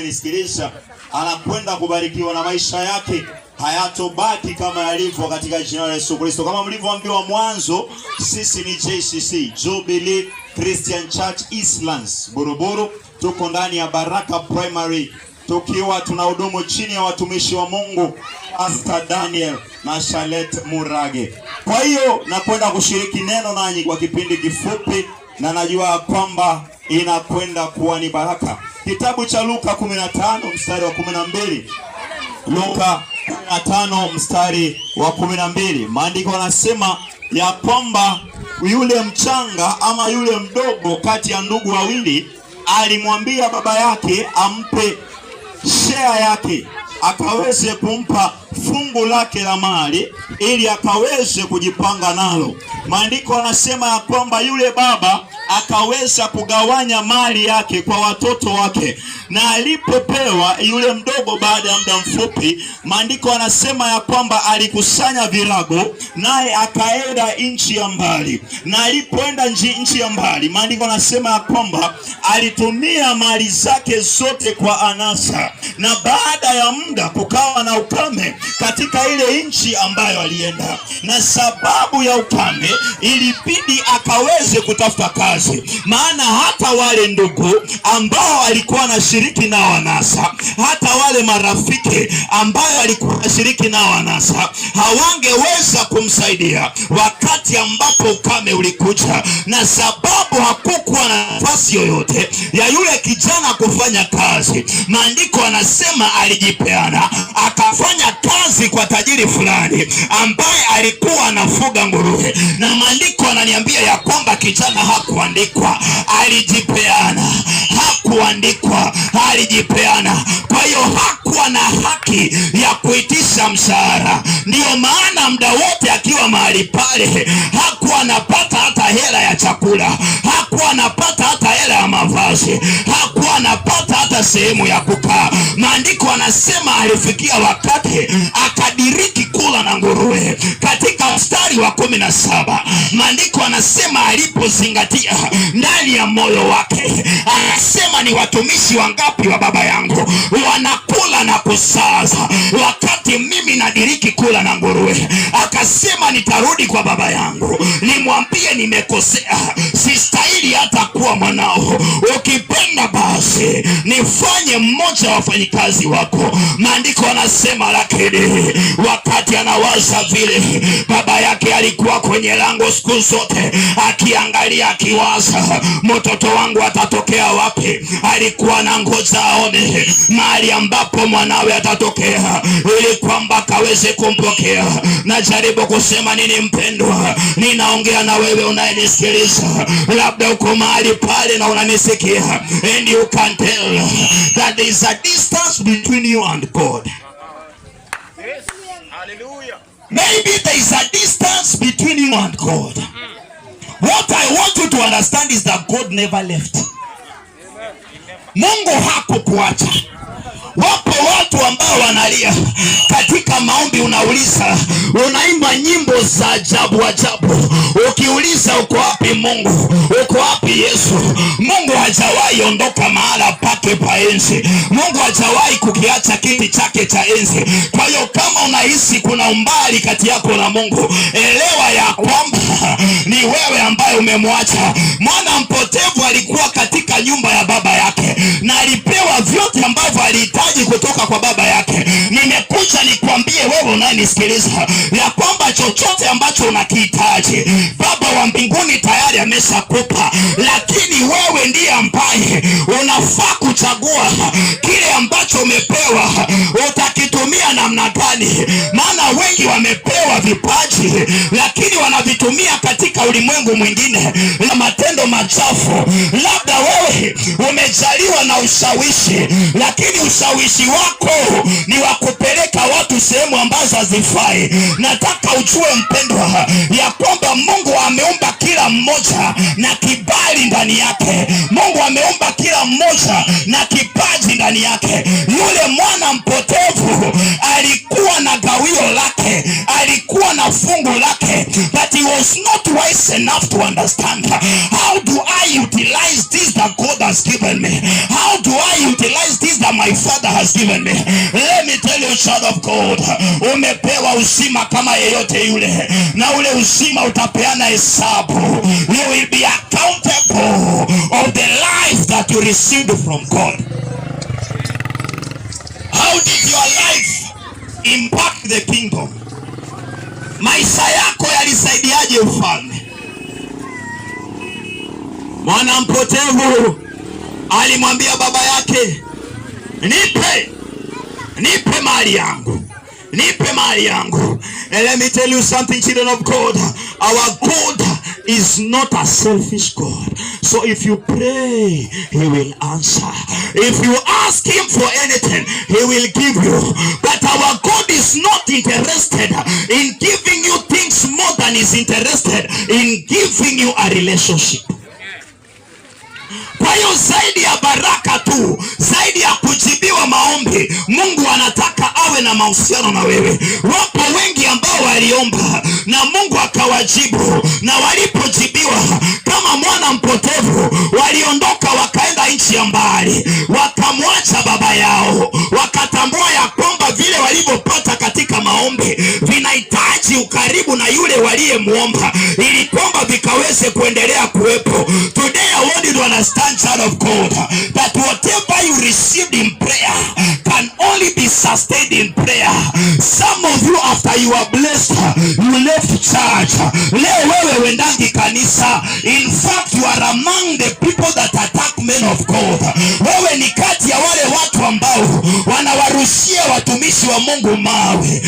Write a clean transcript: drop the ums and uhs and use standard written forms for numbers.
nisikiliza, anakwenda kubarikiwa na maisha yake hayatobaki kama yalivyo katika jina la Yesu Kristo. Kama mlivyoambiwa mwanzo, sisi ni JCC, Jubilee Christian Church Eastlands Buruburu. Tuko ndani ya Baraka Primary, tukiwa tunahudumu chini ya watumishi wa Mungu Pastor Daniel na Charlotte Murage. Kwa hiyo nakwenda kushiriki neno nanyi kwa kipindi kifupi, na najua kwamba inakwenda kuwa ni baraka. Kitabu cha Luka 15 mstari wa 12. Luka 15 mstari wa 12. Maandiko yanasema ya kwamba yule mchanga ama yule mdogo kati ya ndugu wawili alimwambia baba yake ampe share yake, akaweze kumpa fungu lake la mali ili akaweze kujipanga nalo. Maandiko yanasema ya kwamba yule baba akaweza kugawanya mali yake kwa watoto wake, na alipopewa yule mdogo baada ya muda mfupi, maandiko yanasema ya kwamba alikusanya virago naye akaenda nchi ya mbali. Na alipoenda nchi ya mbali, maandiko yanasema ya kwamba alitumia mali zake zote kwa anasa, na baada ya muda kukawa na ukame katika ile nchi ambayo alienda, na sababu ya ukame ilibidi akaweze kutafuta kazi. Maana hata wale ndugu ambao alikuwa anashiriki na wanasa, hata wale marafiki ambao alikuwa anashiriki na wanasa, hawangeweza kumsaidia wakati ambapo ukame ulikuja, na sababu hakukuwa na nafasi yoyote ya yule kijana kufanya kazi. Maandiko anasema alijipeana akafanya kazi kwa tajiri fulani ambaye alikuwa anafuga nguruwe, na maandiko ananiambia ya kwamba kijana hakuandikwa, alijipeana. Hakuandikwa, alijipeana. Kwa hiyo hakuwa na haki ya kuitisha mshahara. Ndio maana muda wote akiwa mahali pale hakuwa anapata hata hela ya chakula, hakuwa anapata hata hela ya mavazi, hakuwa anapata hata sehemu ya kukaa. Maandiko anasema alifikia wakati akadiriki kula na nguruwe. Katika mstari wa 17 maandiko anasema alipozingatia ndani ya moyo wake, anasema ni watumishi wangapi wa baba yangu wanakula na kusaza wakati mimi nadiriki kula na nguruwe. Akasema nitarudi kwa baba yangu nimwambie nimekosea, sistahili hata kuwa mwanao, ukipenda basi nifanye mmoja wa wafanyikazi wako. Maandiko anasema lakini wakati anawaza vile, baba yake alikuwa kwenye lango siku zote akiangalia, akiwaza mtoto wangu atatokea wapi. Alikuwa na ngoja aone mahali ambapo mwanawe atatokea ili kwamba akaweze kumpokea. Najaribu kusema nini mpendwa? Ninaongea na wewe unayenisikiliza, labda uko mahali pale na unanisikia, and you can tell that there is a distance between you and God. Yes. Hallelujah. Maybe there is a distance between you and God. What I want you to understand is that God never left. Mungu hakukuacha. Wapo watu ambao wanalia katika maombi, unauliza, unaimba nyimbo za ajabu ajabu, ukiuliza uko wapi Mungu, uko wapi Yesu? Mungu hajawahi ondoka mahala pake pa enzi. Mungu hajawahi kukiacha kiti chake cha enzi. Kwa hiyo kama unahisi kuna umbali kati yako na Mungu, elewa ya kwamba ni wewe ambaye umemwacha. Mwana mpotevu alikuwa katika nyumba ya baba yake na alipewa vyote ambavyo alihitaji kutoka kwa baba yake. Nimekuja nikwambie wewe unayenisikiliza ya kwamba chochote ambacho unakihitaji Baba wa mbinguni tayari ameshakupa, lakini wewe ndiye ambaye unafaa kuchagua kile ambacho umepewa utakitumia namna gani. Maana wengi wamepewa vipaji lakini wanavitumia katika ulimwengu mwingine na matendo machafu. Labda wewe umejaliwa na ushawishi, lakini ushawishi wako ni wa kupeleka watu sehemu ambazo hazifai. Nataka ujue mpendwa ya kwamba Mungu ameumba kila mmoja na kibali ndani yake. Mungu ameumba kila mmoja na kipaji ndani yake. Yule mwana mpotevu alikuwa na gawio lake, alikuwa na fungu lake, but he was not wise enough to understand, how do I utilize this that God has given me? How do I utilize this that that my Father has given me. Let me tell you, child of God, umepewa uzima kama yeyote yule, na ule uzima utapeana hesabu. You will be accountable of the life that you received from God. How did your life impact the kingdom? Maisha yako yalisaidiaje ufalme? Mwana mpotevu alimwambia baba yake, nipe mali yangu, nipe mali yangu. And let me tell you something, children of God. Our God is not a selfish God. So if you pray, he will answer. If you ask him for anything, he will give you. But our God is not interested in giving you things more than he's interested in giving you a relationship. Kwa hiyo zaidi ya baraka tu, zaidi ya kujibiwa maombi, Mungu anataka awe na mahusiano na wewe. Wapo wengi ambao waliomba na Mungu akawajibu, na walipojibiwa kama mwana mpotevu waliondoka wakaenda nchi ya mbali, wakamwacha baba yao, wakatambua ya kwamba vile walivyopata katika maombi vinahitaji ukaribu na yule waliyemuomba ili kwamba vikaweze kuendelea kuwepo. Today I want you to understand, child of God, that whatever you received in prayer can only be sustained in prayer. Some of you, after you are blessed, you left church. Leo wewe wendangi kanisa. In fact, you are among the people that attack men of God. Wewe ni kati ya wale watu ambao wanawarushia watumishi wa Mungu mawe.